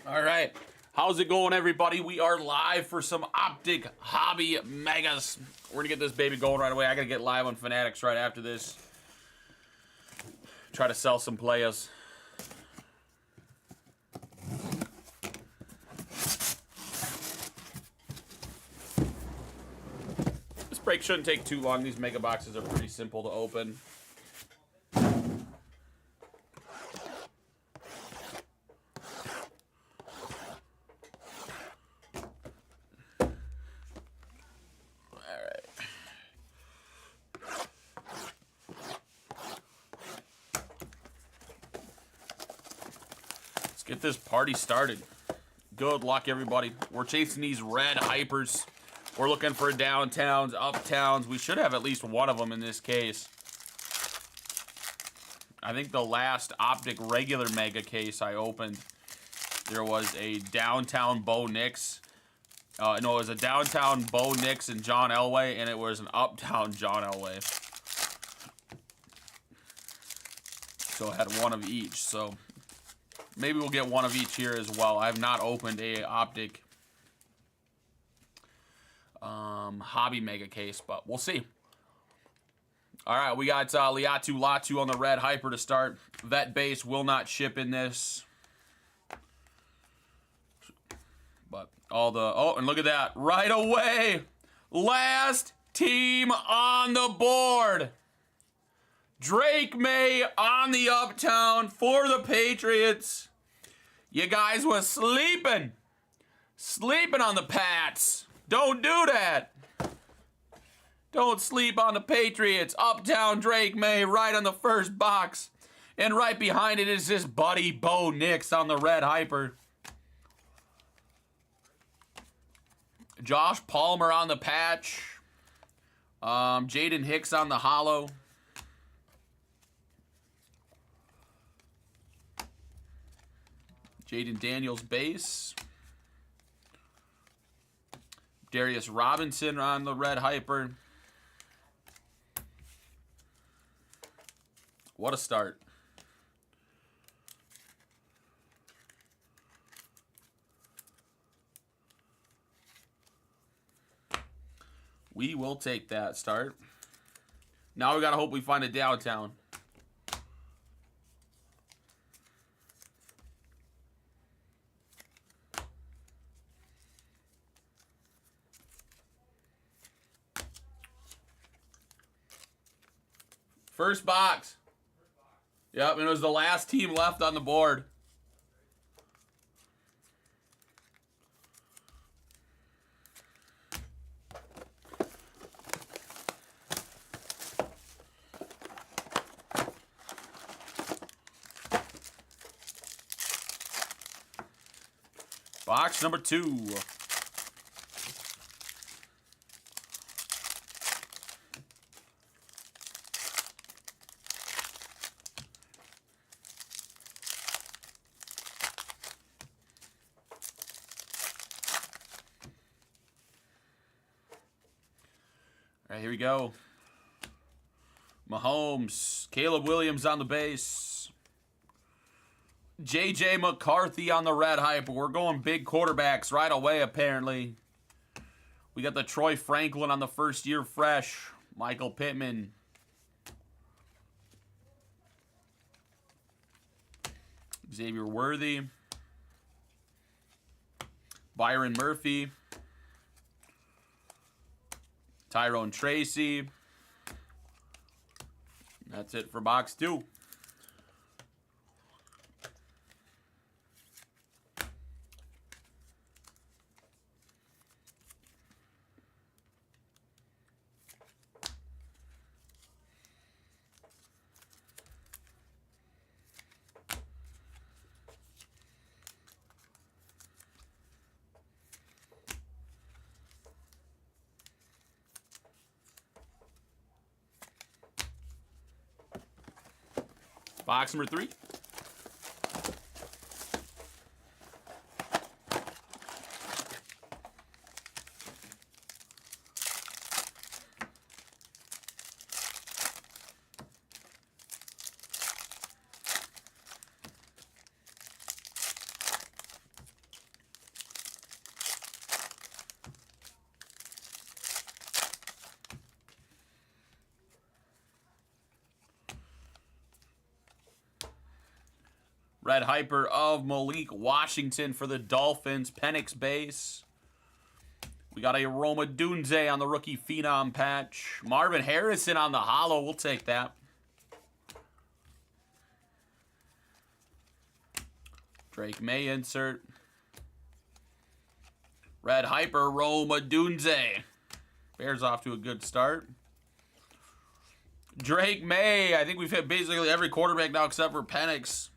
All right. How's it going, everybody? We are live for some Optic Hobby Megas. We're going to get this baby going right away. I got to get live on Fanatics right after this. Try to sell some players. This break shouldn't take too long. These mega boxes are pretty simple to open. Get this party started. Good luck, everybody. We're chasing these red hypers. We're looking for downtowns, uptowns. We should have at least one of them in this case. I think the last Optic regular mega case I opened, there was a downtown Bo Nix. No, it was a downtown Bo Nix and John Elway, and it was an uptown John Elway. So I had one of each, so maybe we'll get one of each here as well. I have not opened a Optic hobby mega case, but we'll see. All right, we got Liatu Latu on the red hyper to start. Vet base will not ship in this. But all the... Oh, and look at that. Right away. Last team on the board. Drake May on the uptown for the Patriots. You guys was sleeping. Sleeping on the Pats. Don't do that. Don't sleep on the Patriots. Uptown Drake May right on the first box. And right behind it is this buddy Bo Nix on the red hyper. Josh Palmer on the patch. Jaden Hicks on the hollow. Jaden Daniels base. Darius Robinson on the red hyper. What a start. We will take that start. Now we gotta hope we find a downtown. First box. Yep, and it was the last team left on the board. Box number 2. All right, here we go. Mahomes, Caleb Williams on the base. J.J. McCarthy on the red hyper. We're going big quarterbacks right away, apparently. We got the Troy Franklin on the first year fresh. Michael Pittman. Xavier Worthy. Byron Murphy. Tyrone Tracy. That's it for box 2. Box number 3. Red Hyper of Malik Washington for the Dolphins. Penix base. We got a Roma Dunze on the rookie Phenom patch. Marvin Harrison on the holo. We'll take that. Drake May insert. Red Hyper Roma Dunze. Bears off to a good start. Drake May. I think we've hit basically every quarterback now except for Penix.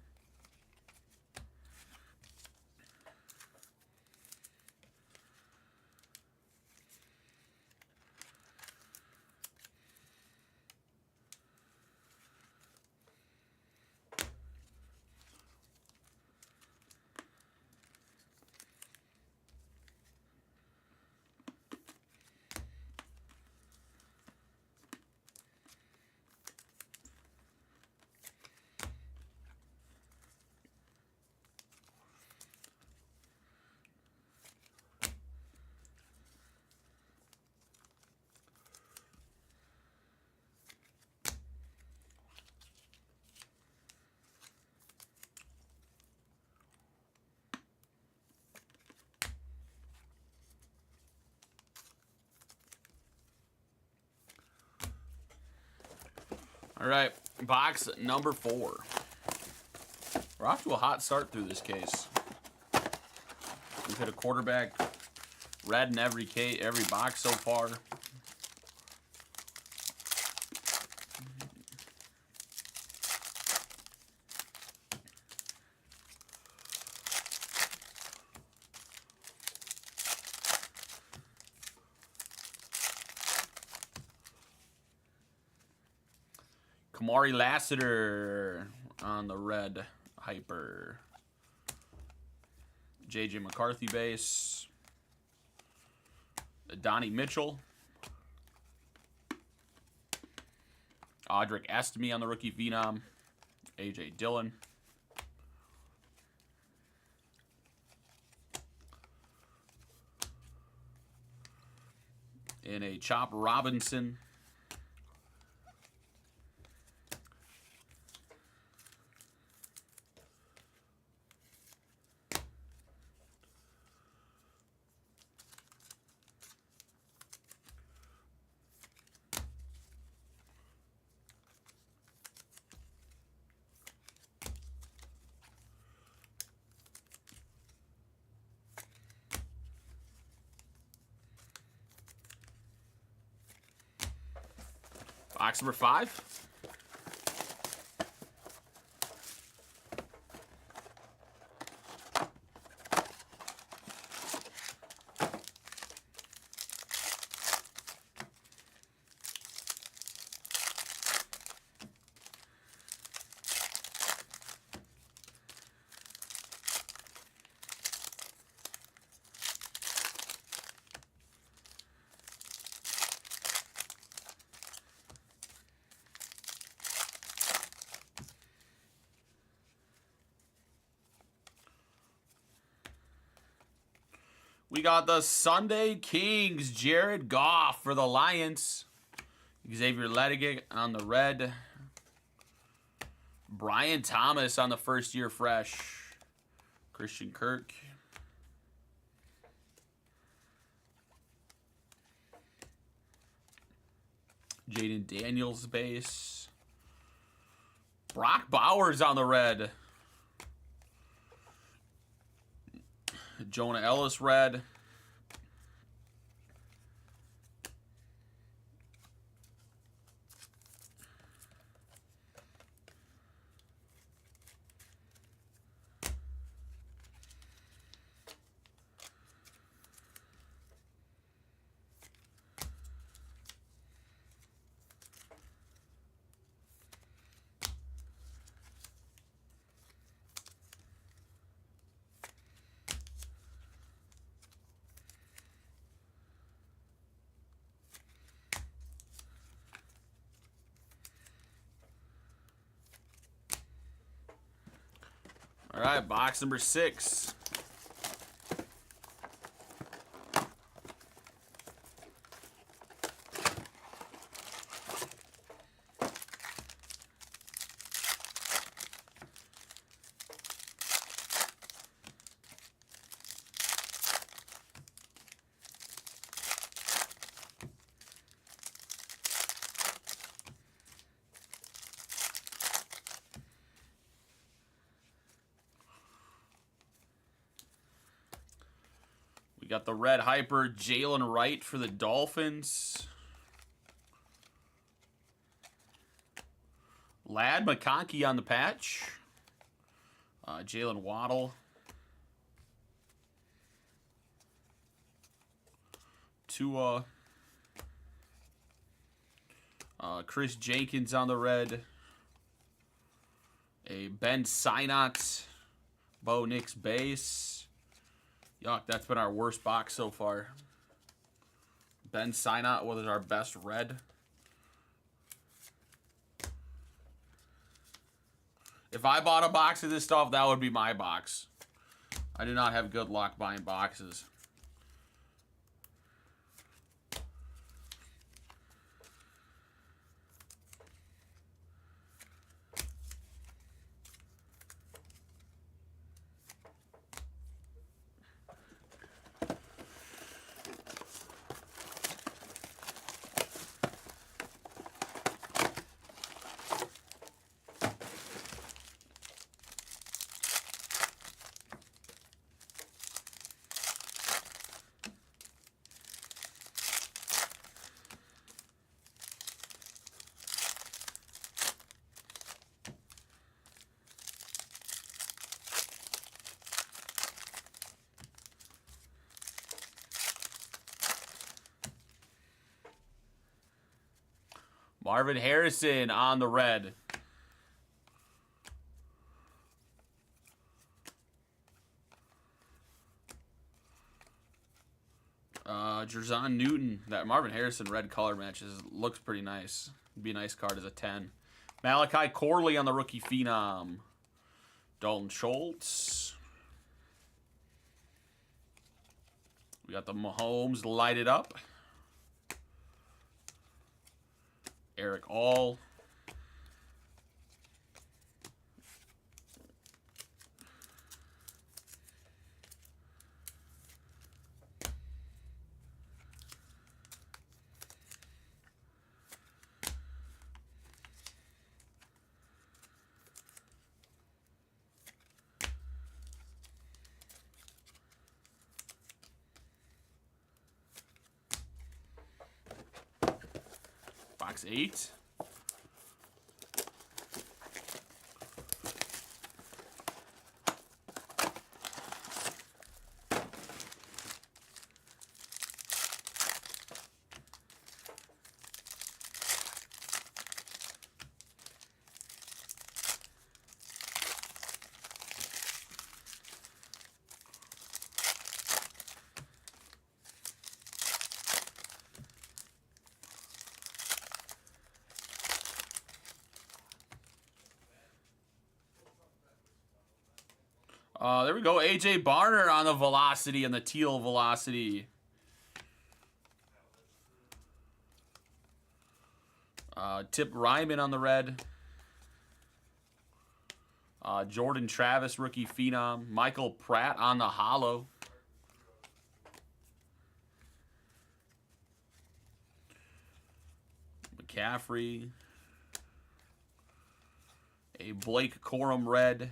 All right, box number 4. We're off to a hot start through this case. We've hit a quarterback red in every box so far. Kamari Lassiter on the red Hyper. J.J. McCarthy base. Donnie Mitchell. Audric Estime on the rookie Phenom. A.J. Dillon. In a Chop Robinson. Box number 5. We got the Sunday Kings, Jared Goff for the Lions. Xavier Leggett on the red. Brian Thomas on the first year fresh. Christian Kirk. Jaden Daniels base. Brock Bowers on the red. Jonah Ellis red. All right, box number 6. got the red hyper, Jalen Wright for the Dolphins. Lad McConkey on the patch. Jalen Waddle. Tua. Chris Jenkins on the red. A Ben Sinot. Bo Nix base. Yuck, that's been our worst box so far. Ben Sinot was our best red. If I bought a box of this stuff, that would be my box. I do not have good luck buying boxes. Marvin Harrison on the red. Jerzon Newton. That Marvin Harrison red color matches looks pretty nice. It'd be a nice card as a 10. Malachi Corley on the rookie phenom. Dalton Schultz. We got the Mahomes lighted up. Eric All. Box 8. There we go. AJ Barner on the velocity and the teal velocity. Tip Ryman on the red. Jordan Travis, rookie phenom. Michael Pratt on the holo. McCaffrey. A Blake Corum red.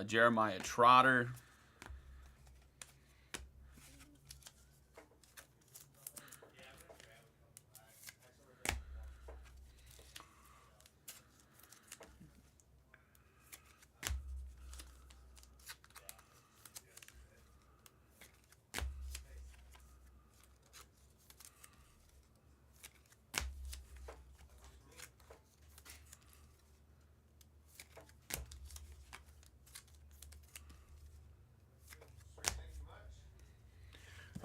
Jeremiah Trotter.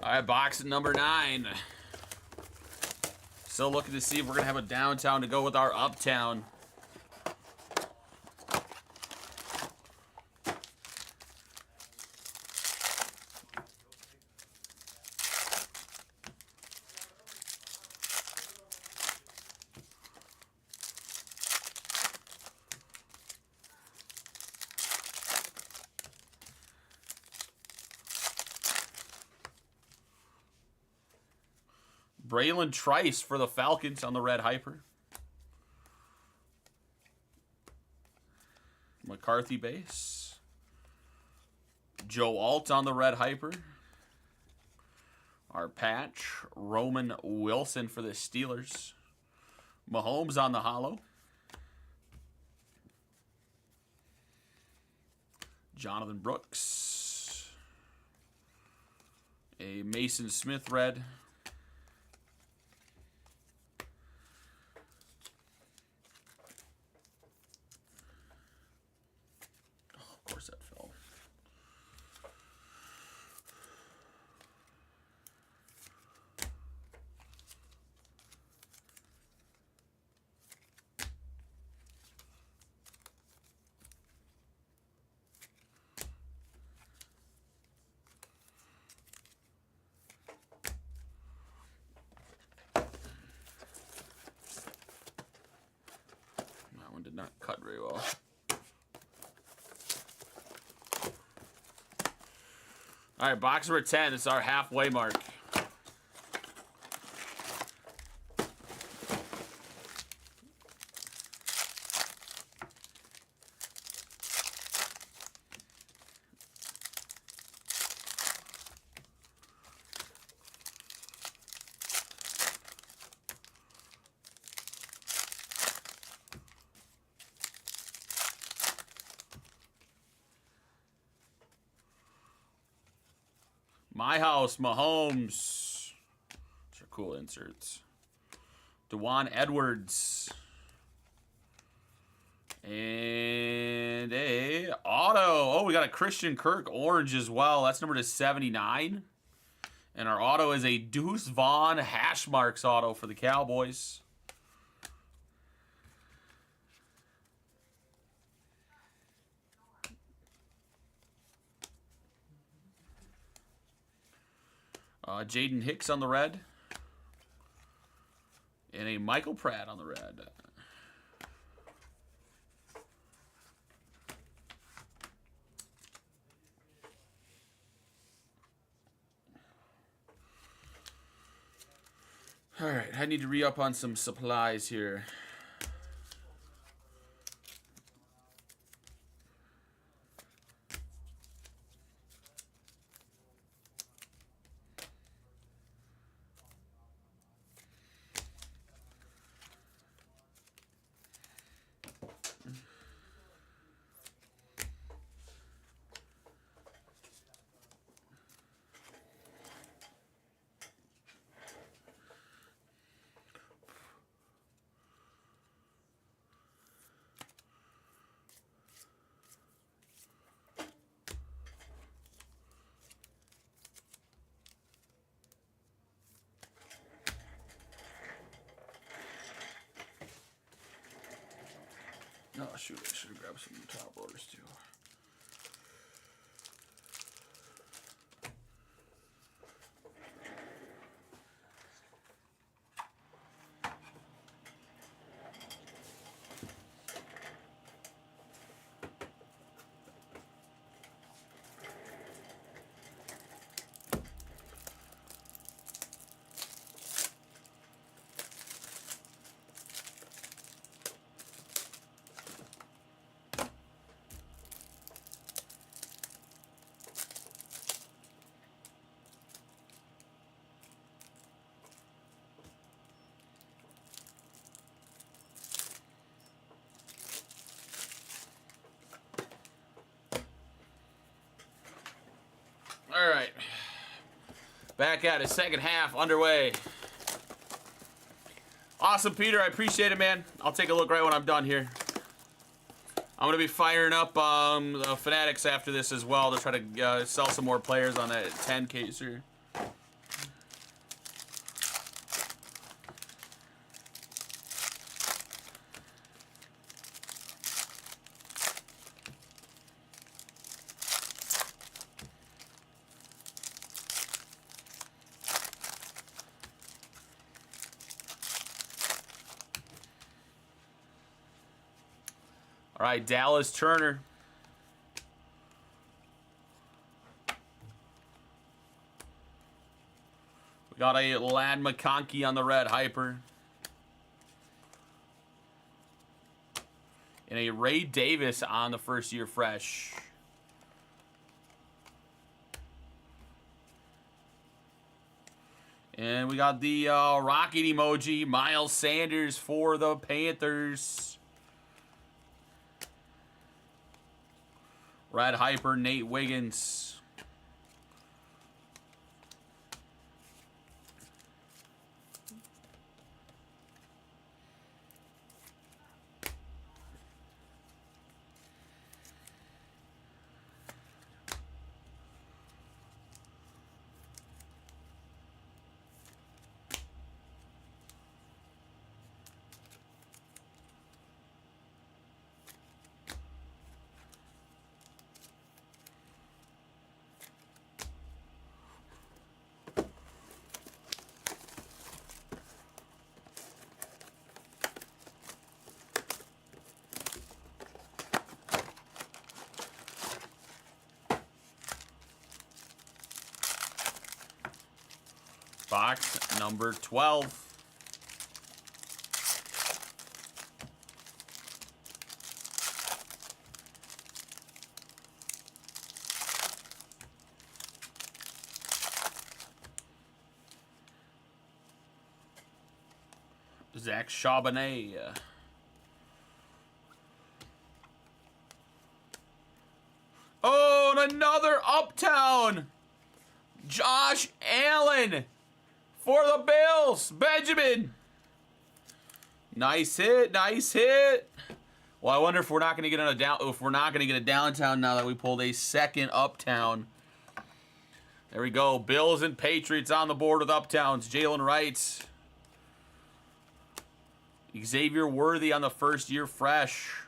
All right, box number 9. Still looking to see if we're going to have a downtown to go with our uptown. Braylon Trice for the Falcons on the red hyper. McCarthy base. Joe Alt on the red hyper. Our patch, Roman Wilson for the Steelers. Mahomes on the holo. Jonathan Brooks. A Mason Smith red. Oh, of course that fell. Did not cut very well. All right, box number 10. It's our halfway mark. My House, Mahomes. These are cool inserts. Dewan Edwards. And a auto. Oh, we got a Christian Kirk orange as well. That's number /79. And our auto is a Deuce Vaughn hash marks auto for the Cowboys. Jaden Hicks on the red. And a Michael Pratt on the red. All right, I need to re-up on some supplies here. Oh, shoot, I should have grabbed some top orders too. All right, back at it. Second half underway. Awesome, Peter. I appreciate it, man. I'll take a look right when I'm done here. I'm gonna be firing up the Fanatics after this as well to try to sell some more players on that 10 caser. All right, Dallas Turner. We got a Lad McConkey on the red hyper. And a Ray Davis on the first year fresh. And we got the rocket emoji, Miles Sanders for the Panthers. Red Hyper, Nate Wiggins. Box number 12. Zach Charbonnet. Oh, and another Uptown. Josh Allen for the Bills. Benjamin. Nice hit, nice hit. Well, I wonder if we're not going to get a downtown now that we pulled a second Uptown. There we go. Bills and Patriots on the board with Uptowns. Jalen Wright. Xavier Worthy on the first year fresh.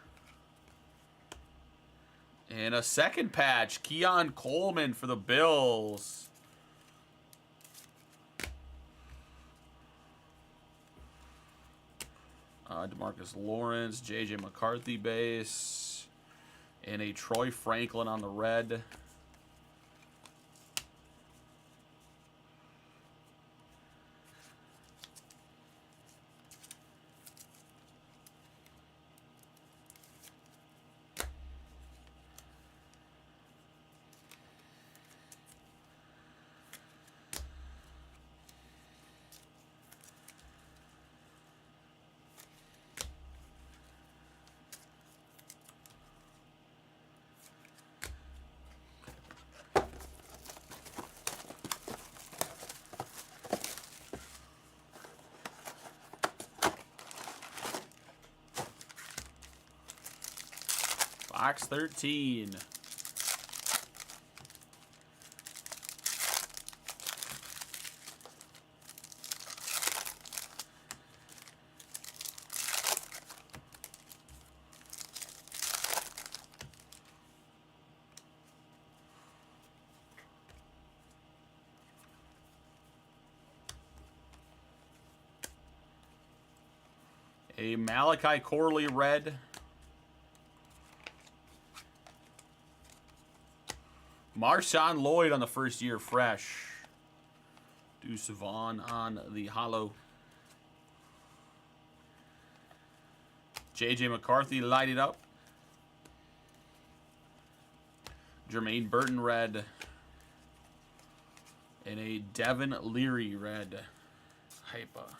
And a second patch. Keon Coleman for the Bills. DeMarcus Lawrence. J.J. McCarthy base. And a Troy Franklin on the red. Box 13. A Malachi Corley red. Marshawn Lloyd on the first year fresh. Deuce Vaughn on the hollow. J.J. McCarthy lighted up. Jermaine Burton red. And a Devin Leary red. Hypa.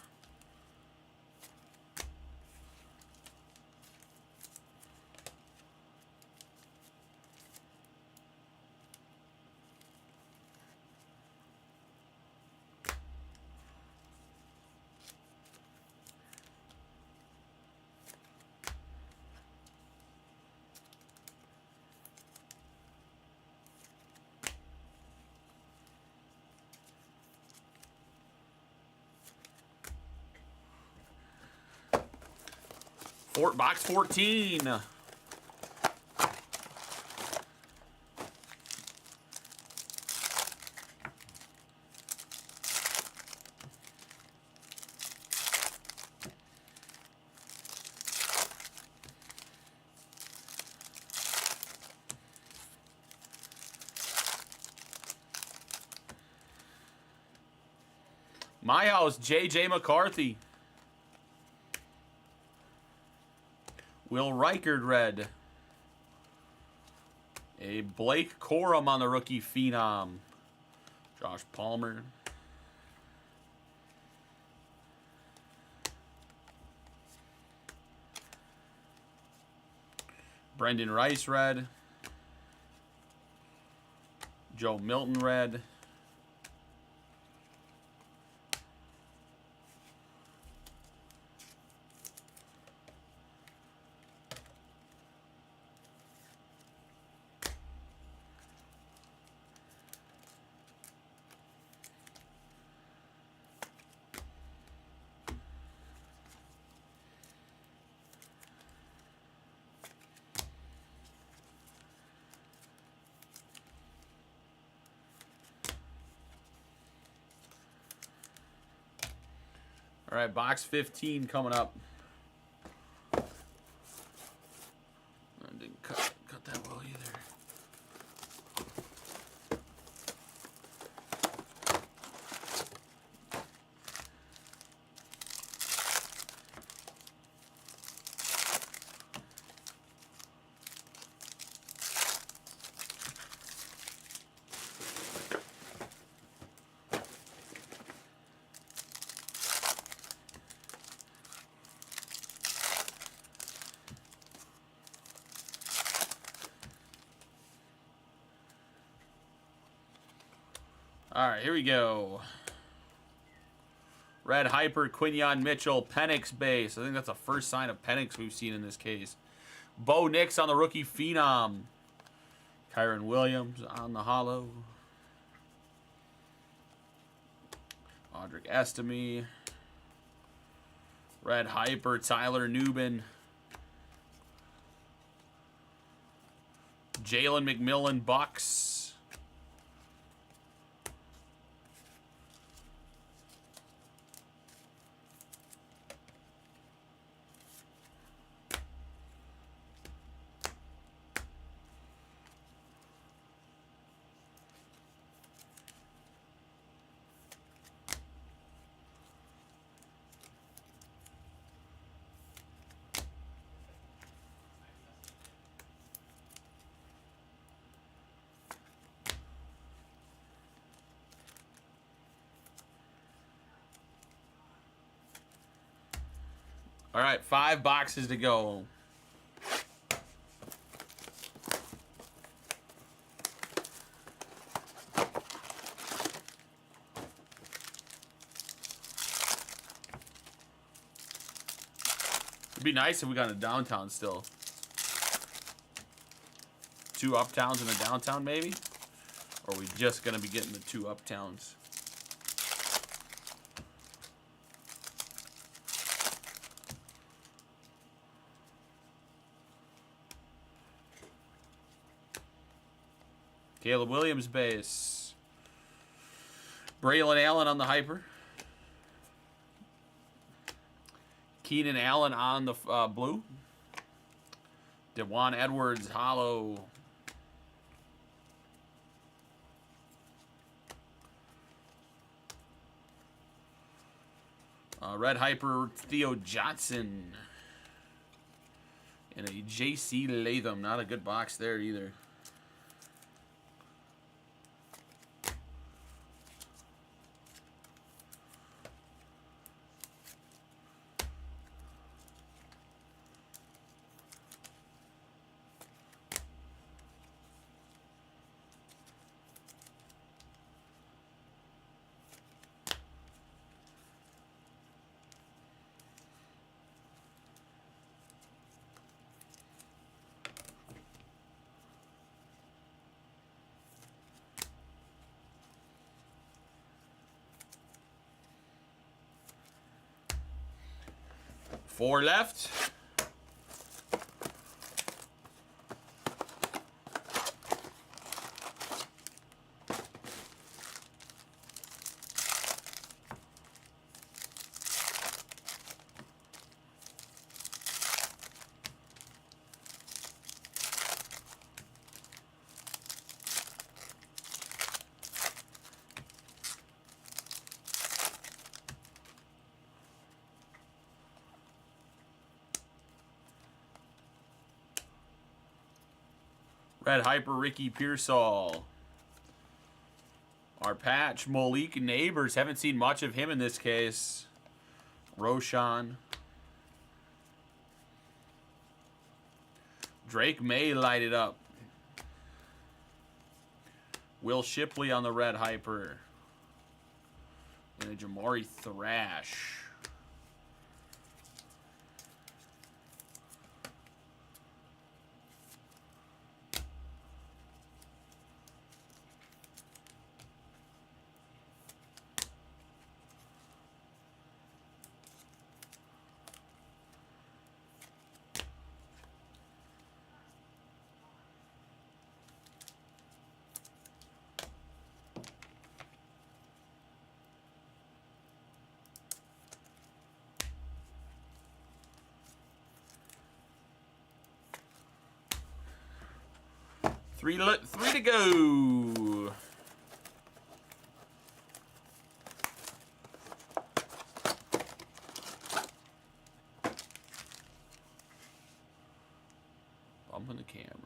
Box 14. My house, J.J. McCarthy. Will Reichard red. A Blake Corum on the rookie phenom. Josh Palmer. Brendan Rice red. Joe Milton red. All right, box 15 coming up. I didn't cut that well either. All right, here we go. Red Hyper, Quinyon Mitchell, Penix base. I think that's the first sign of Penix we've seen in this case. Bo Nix on the rookie Phenom. Kyron Williams on the holo. Audric Estime. Red Hyper, Tyler Nubin. Jalen McMillan, Bucks. All right, 5 boxes to go. It'd be nice if we got a downtown still. 2 uptowns and a downtown maybe? Or are we just going to be getting the 2 uptowns? Caleb Williams base. Braylon Allen on the Hyper. Keenan Allen on the blue. DeJuan Edwards holo. Red Hyper, Theo Johnson. And a J.C. Latham. Not a good box there either. Four left. Red Hyper, Ricky Pearsall. Our patch, Malik Neighbors. Haven't seen much of him in this case. Roshan. Drake May light it up. Will Shipley on the red hyper. And a Jamari Thrash. Three to go. Bumping the camera.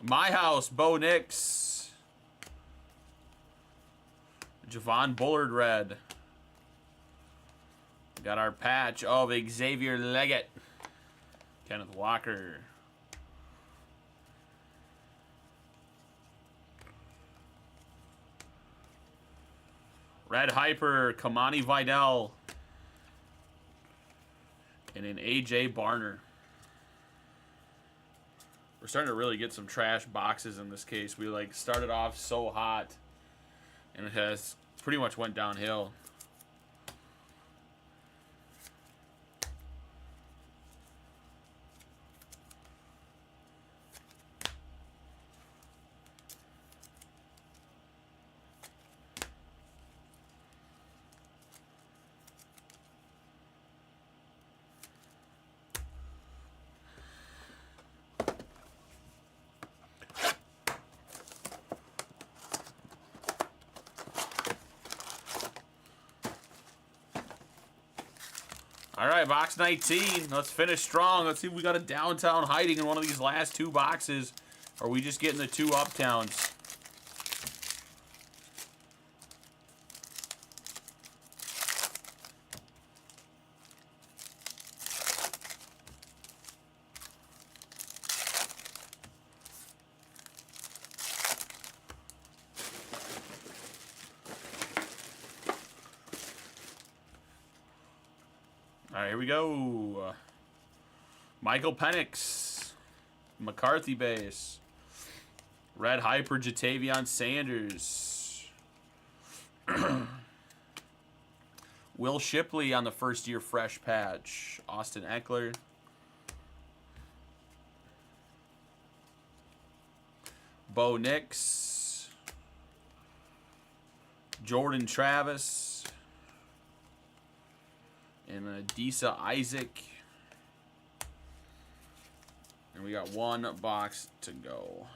My House, Bo Nix. Javon Bullard red. Got our patch of Xavier Leggett. Kenneth Walker. Red Hyper, Kamani Vidal. And an AJ Barner. We're starting to really get some trash boxes in this case. We like started off so hot, and it has pretty much went downhill. All right, box 19. Let's finish strong. Let's see if we got a downtown hiding in one of these last two boxes. Or are we just getting the two uptowns? All right, here we go. Michael Penix, McCarthy base. Red Hyper, Jatavion Sanders. Will Shipley on the first year fresh patch. Austin Eckler. Bo Nix. Jordan Travis. And Adisa Isaac. And we got one box to go.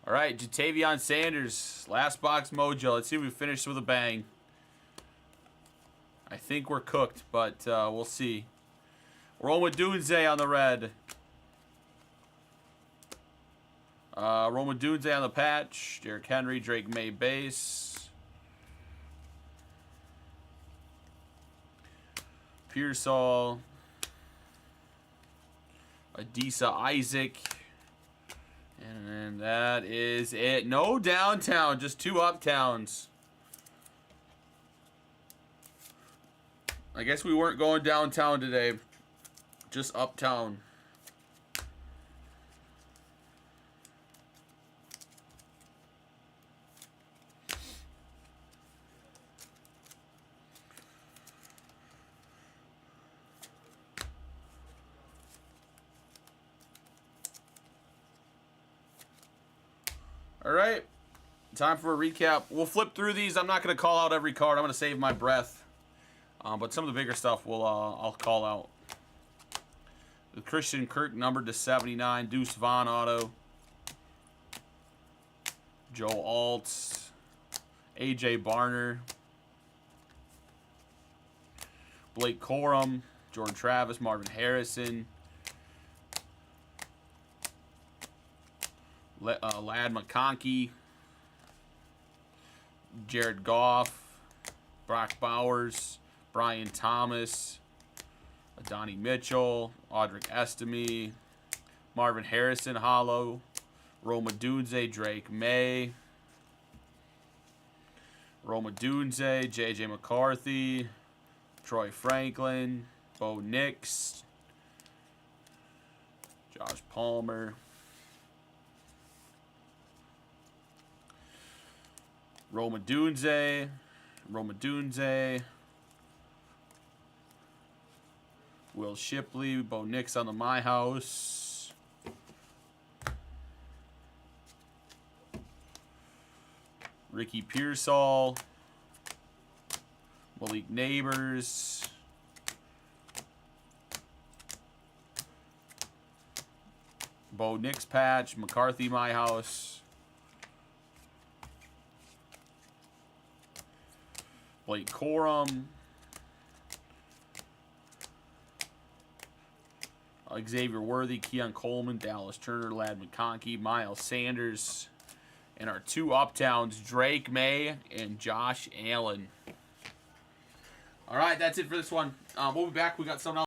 All right, Jatavion Sanders, last box mojo. Let's see if we finish with a bang. I think we're cooked, but we'll see. Rolling with Dunze on the red. Rolling with Dunze on the patch. Derrick Henry, Drake May base. Pearsall. Adisa Isaac. And that is it. No downtown, just 2 uptowns. I guess we weren't going downtown today. Just uptown. All right, time for a recap. We'll flip through these. I'm not going to call out every card. I'm going to save my breath. But some of the bigger stuff I'll call out. The Christian Kirk numbered to 79. Deuce Vaughn auto. Joe Alt. AJ Barner. Blake Corum. Jordan Travis. Marvin Harrison. Ladd McConkey. Jared Goff. Brock Bowers. Brian Thomas. Adonai Mitchell. Audric Estime. Marvin Harrison hollow. Roma Dunze. Drake May. Roma Dunze. J.J. McCarthy. Troy Franklin. Bo Nix. Josh Palmer. Roma Dunze. Roma Dunze. Will Shipley. Bo Nix on the My House. Ricky Pearsall. Malik Neighbors. Bo Nix patch. McCarthy My House. Blake Corum. Xavier Worthy, Keon Coleman, Dallas Turner, Ladd McConkey, Miles Sanders, and our 2 uptowns, Drake May and Josh Allen. All right, that's it for this one. We'll be back. We got something else.